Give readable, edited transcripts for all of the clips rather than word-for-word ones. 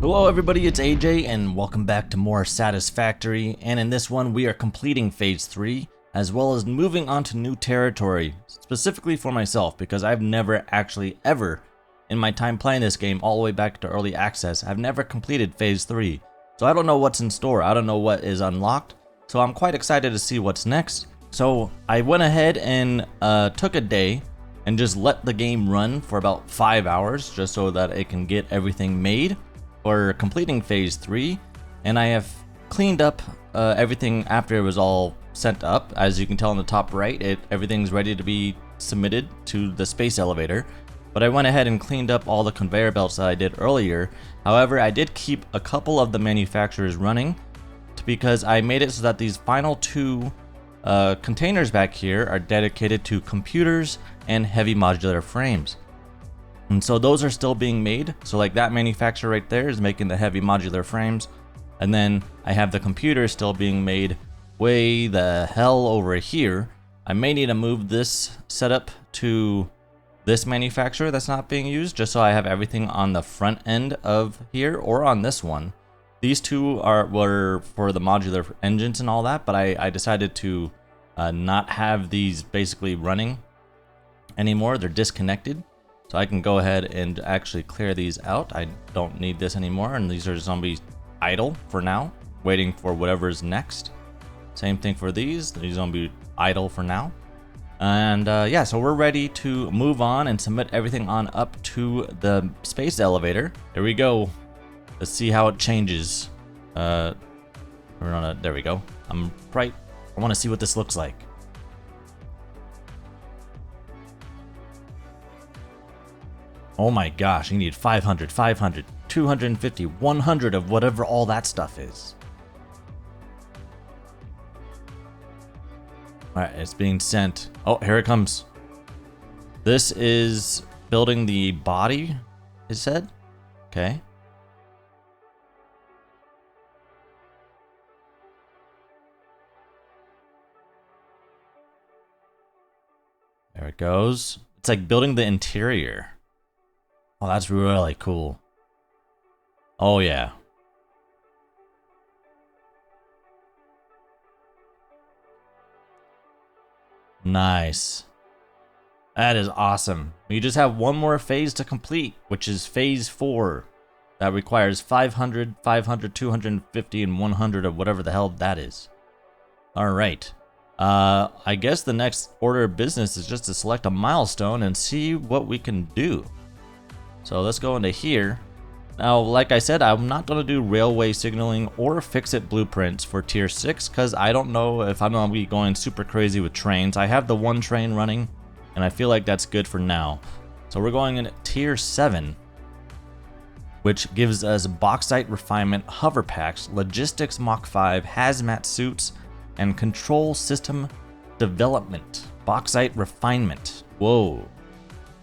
Hello everybody, it's AJ and welcome back to more Satisfactory, and in this one we are completing phase 3 as well as moving on to new territory, specifically for myself because I've never actually ever in my time playing this game all the way back to early access, I've never completed phase 3. So I don't know what's in store, I don't know what is unlocked, so I'm quite excited to see what's next. So I went ahead and took a day and just let the game run for about 5 hours just so that it can get everything made for completing phase 3, and I have cleaned up everything after it was all sent up. As you can tell in the top right, everything's ready to be submitted to the space elevator, but I went ahead and cleaned up all the conveyor belts that I did earlier. However, I did keep a couple of the manufacturers running because I made it so that these final 2 containers back here are dedicated to computers and heavy modular frames. And so those are still being made. So like that manufacturer right there is making the heavy modular frames. And then I have the computers still being made way the hell over here. I may need to move this setup to this manufacturer that's not being used, just so I have everything on the front end of here or on this one. These 2 were for the modular engines and all that, but I decided to not have these basically running anymore. They're disconnected. So I can go ahead and actually clear these out. I don't need this anymore, and these are zombies idle for now, waiting for whatever's next. Same thing for these are gonna be idle for now. And yeah, so we're ready to move on and submit everything on up to the space elevator. There we go. Let's see how it changes. We're on a, there we go. I want to see what this looks like. Oh my gosh, you need 500, 500, 250, 100 of whatever all that stuff is. Alright, it's being sent. Oh, here it comes. This is building the body, it said? Okay. There it goes. It's like building the interior. Oh, that's really cool. Oh, yeah. Nice. That is awesome. We just have one more phase to complete, which is phase 4. That requires 500, 500, 250, and 100 of whatever the hell that is. Alright. I guess the next order of business is just to select a milestone and see what we can do. So let's go into here. Now, like I said, I'm not going to do railway signaling or fix-it blueprints for tier 6 because I don't know if I'm going to be going super crazy with trains. I have the 1 train running and I feel like that's good for now. So we're going in tier 7, which gives us bauxite refinement hover packs, logistics Mach 5, hazmat suits, and control system development. Bauxite refinement. Whoa.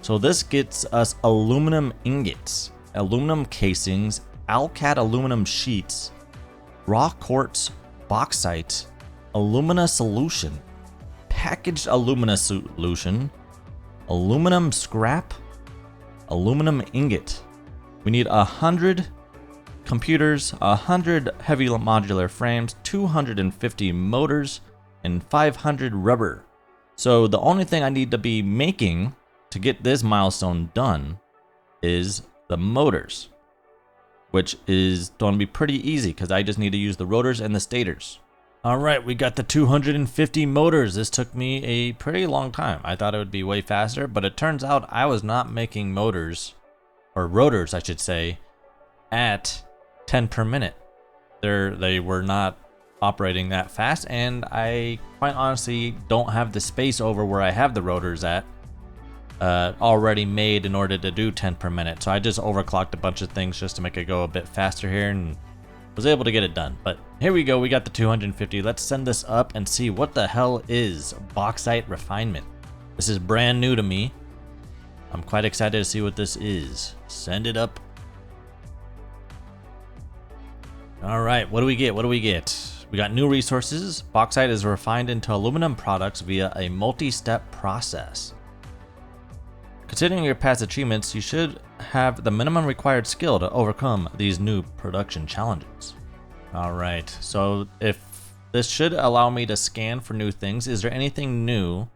So this gets us aluminum ingots, aluminum casings, Alclad aluminum sheets, raw quartz, bauxite, alumina solution, packaged alumina solution, aluminum scrap, aluminum ingot. We need 100 computers, 100 heavy modular frames, 250 motors, and 500 rubber. So the only thing I need to be making to get this milestone done is the motors, which is going to be pretty easy because I just need to use the rotors and the stators. Alright, we got the 250 motors. This took me a pretty long time. I thought it would be way faster, but it turns out I was not making motors, or rotors I should say, at 10 per minute. They were not operating that fast, and I quite honestly don't have the space over where I have the rotors at already made in order to do 10 per minute. So I just overclocked a bunch of things just to make it go a bit faster here and was able to get it done. But here we go, we got the 250. Let's send this up and see what the hell is bauxite refinement. This is brand new to me. I'm quite excited to see what this is. Send it up. All right, what do we get? What do we get? we got new resources. Bauxite is refined into aluminum products via a multi-step process. Considering your past achievements, you should have the minimum required skill to overcome these new production challenges. Alright, so if this should allow me to scan for new things. Is there anything new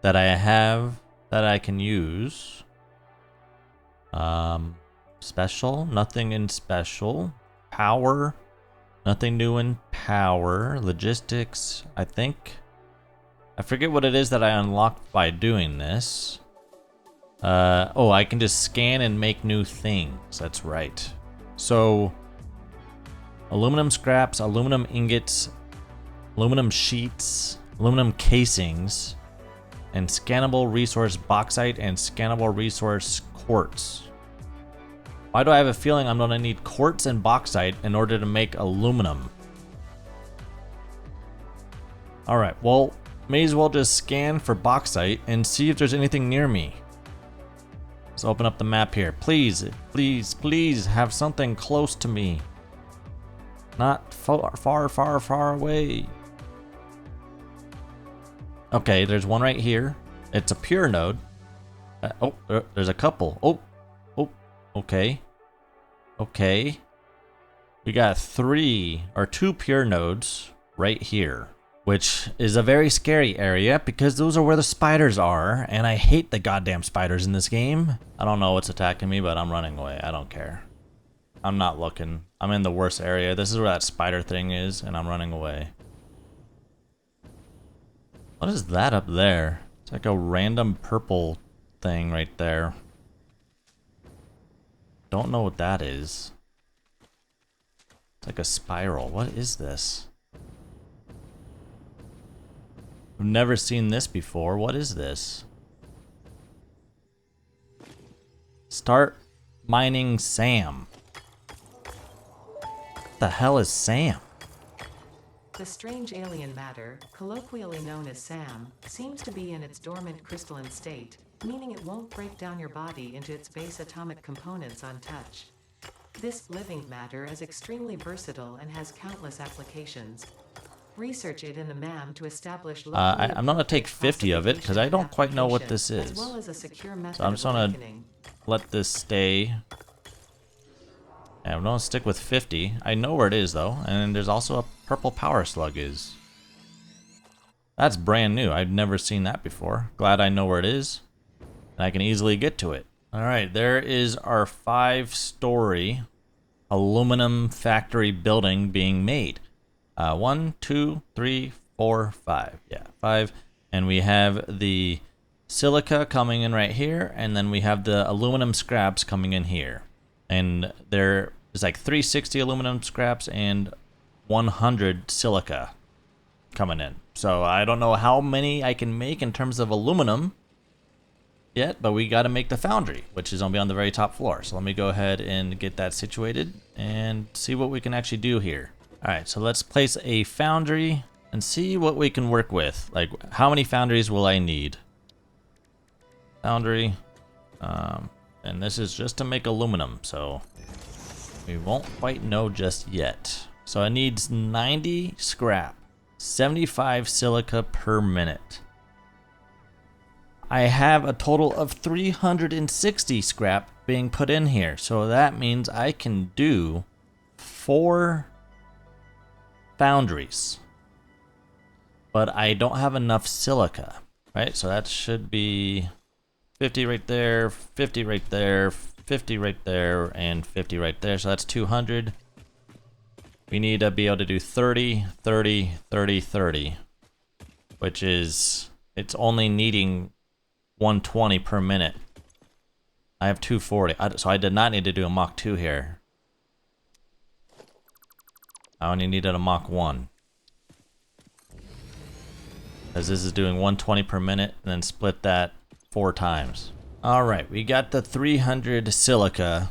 that I have that I can use? Special, nothing in special. Power, nothing new in power. Logistics, I forget what it is that I unlocked by doing this. Oh, I can just scan and make new things. That's right. So, aluminum scraps, aluminum ingots, aluminum sheets, aluminum casings, and scannable resource bauxite and scannable resource quartz. Why do I have a feeling I'm gonna need quartz and bauxite in order to make aluminum? Alright, well, may as well just scan for bauxite and see if there's anything near me. Let's open up the map here. Please, please, please have something close to me. Not far, far, far, far away. Okay, there's one right here. It's a pure node. There's a couple. Oh, okay. Okay. We got two pure nodes right here, which is a very scary area because those are where the spiders are, and I hate the goddamn spiders in this game. I don't know what's attacking me, but I'm running away. I don't care. I'm not looking. I'm in the worst area. This is where that spider thing is, and I'm running away. What is that up there? It's like a random purple thing right there. Don't know what that is. It's like a spiral. What is this? I've never seen this before. What is this? Start mining SAM. What the hell is SAM? The strange alien matter, colloquially known as SAM, seems to be in its dormant crystalline state, meaning it won't break down your body into its base atomic components on touch. This living matter is extremely versatile and has countless applications. Research it in the MAM to establish I'm gonna take 50 of it because I don't quite know what this is. As well as a secure method So I'm just gonna let this stay. And I'm gonna stick with 50. I know where it is though, and there's also a purple power slug is. That's brand new. I've never seen that before. Glad I know where it is, and I can easily get to it. All right, there is our 5-story aluminum factory building being made. 1, 2, 3, 4, 5. Yeah, 5. And we have the silica coming in right here, and then we have the aluminum scraps coming in here. And there is like 360 aluminum scraps and 100 silica coming in. So I don't know how many I can make in terms of aluminum yet, but we got to make the foundry, which is going to be on the very top floor. So let me go ahead and get that situated and see what we can actually do here. All right, so let's place a foundry and see what we can work with. Like, how many foundries will I need? Foundry. And this is just to make aluminum, so we won't quite know just yet. So it needs 90 scrap, 75 silica per minute. I have a total of 360 scrap being put in here, so that means I can do 4 foundries. But I don't have enough silica, right? So that should be 50 right there, 50 right there, 50 right there, and 50 right there. So that's 200. We need to be able to do 30, 30, 30, 30, which is, it's only needing 120 per minute. I have 240, so I did not need to do a Mach 2 here. I only needed a Mach 1. Because this is doing 120 per minute, and then split that 4 times. Alright, we got the 300 silica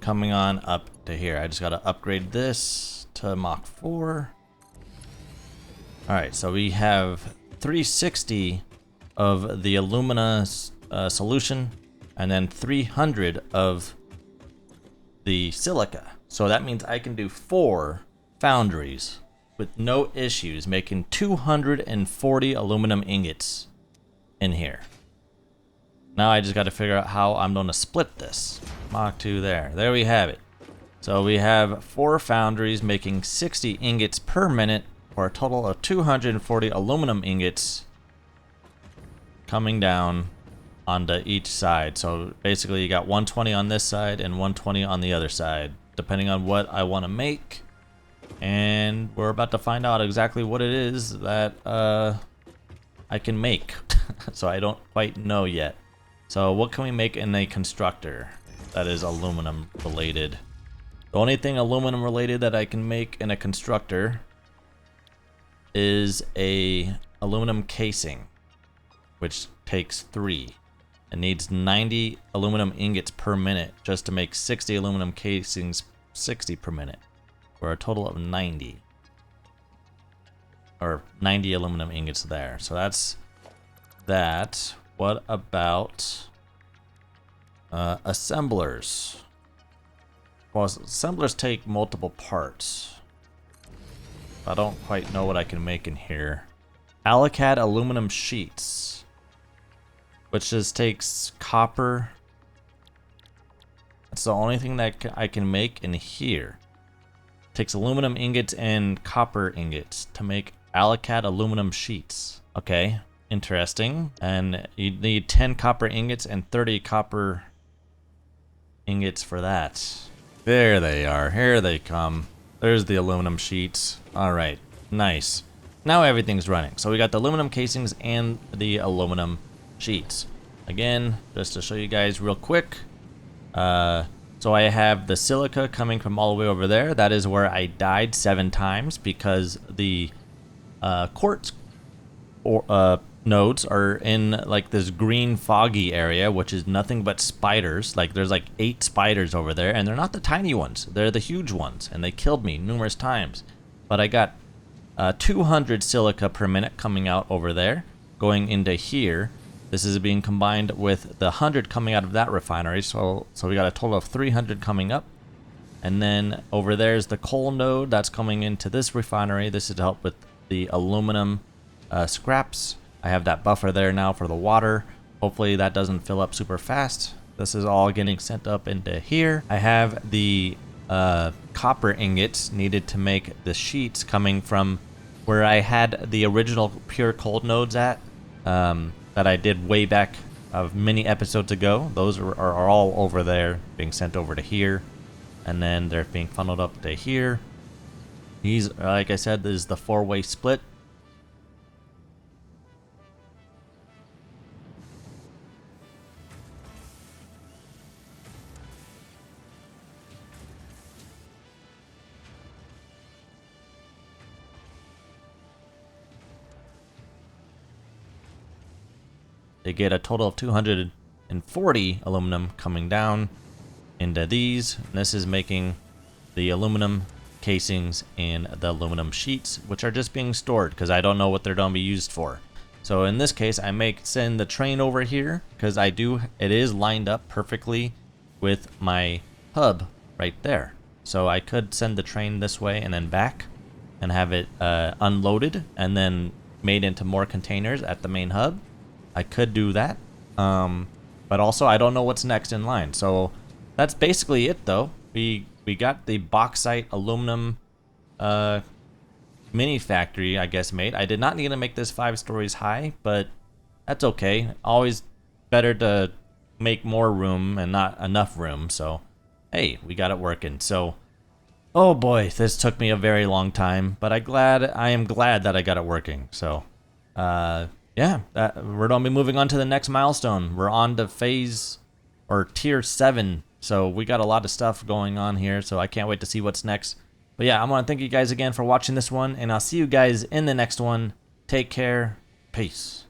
coming on up to here. I just gotta upgrade this to Mach 4. Alright, so we have 360 of the alumina solution, and then 300 of the silica. So that means I can do 4 foundries with no issues, making 240 aluminum ingots in here. Now I just got to figure out how I'm going to split this. Mach 2 there. There we have it. So we have 4 foundries making 60 ingots per minute for a total of 240 aluminum ingots coming down onto each side. So basically you got 120 on this side and 120 on the other side, depending on what I want to make. And we're about to find out exactly what it is that I can make. So I don't quite know yet. So what can we make in a constructor that is aluminum related? The only thing aluminum related that I can make in a constructor is a aluminum casing, which takes 3. It needs 90 aluminum ingots per minute just to make 60 aluminum casings 60 per minute, for a total of 90. Or 90 aluminum ingots there. So that's that. What about assemblers? Well, assemblers take multiple parts. I don't quite know what I can make in here. Alclad aluminum sheets, which just takes copper. That's the only thing that I can make in here. It takes aluminum ingots and copper ingots to make Alclad aluminum sheets. Okay, interesting. And you need 10 copper ingots and 30 copper ingots for that. There they are. Here they come. There's the aluminum sheets. All right, nice. Now everything's running. So we got the aluminum casings and the aluminum sheets. Again, just to show you guys real quick. So I have the silica coming from all the way over there. That is where I died 7 times because the quartz nodes are in like this green foggy area, which is nothing but spiders. Like there's like 8 spiders over there, and they're not the tiny ones, they're the huge ones, and they killed me numerous times. But I got 200 silica per minute coming out over there, going into here. This is being combined with the 100 coming out of that refinery, so we got a total of 300 coming up. And then over there's the coal node that's coming into this refinery. This is to help with the aluminum scraps. I have that buffer there now for the water. Hopefully that doesn't fill up super fast. This is all getting sent up into here. I have the copper ingots needed to make the sheets coming from where I had the original pure cold nodes at, that I did way back of many episodes ago. Those are all over there being sent over to here, and then they're being funneled up to here. These, like I said, this is the 4-way split. They get a total of 240 aluminum coming down into these. And this is making the aluminum casings and the aluminum sheets, which are just being stored because I don't know what they're going to be used for. So in this case, I send the train over here because it is lined up perfectly with my hub right there. So I could send the train this way and then back and have it unloaded and then made into more containers at the main hub. I could do that, but also I don't know what's next in line. So that's basically it, though. We got the bauxite aluminum mini factory, I guess, made. I did not need to make this 5 stories high, but that's okay. Always better to make more room and not enough room. So hey, we got it working. So oh boy, this took me a very long time, but I am glad that I got it working. So yeah, we're going to be moving on to the next milestone. We're on to phase or tier 7. So we got a lot of stuff going on here. So I can't wait to see what's next. But yeah, I want to thank you guys again for watching this one. And I'll see you guys in the next one. Take care. Peace.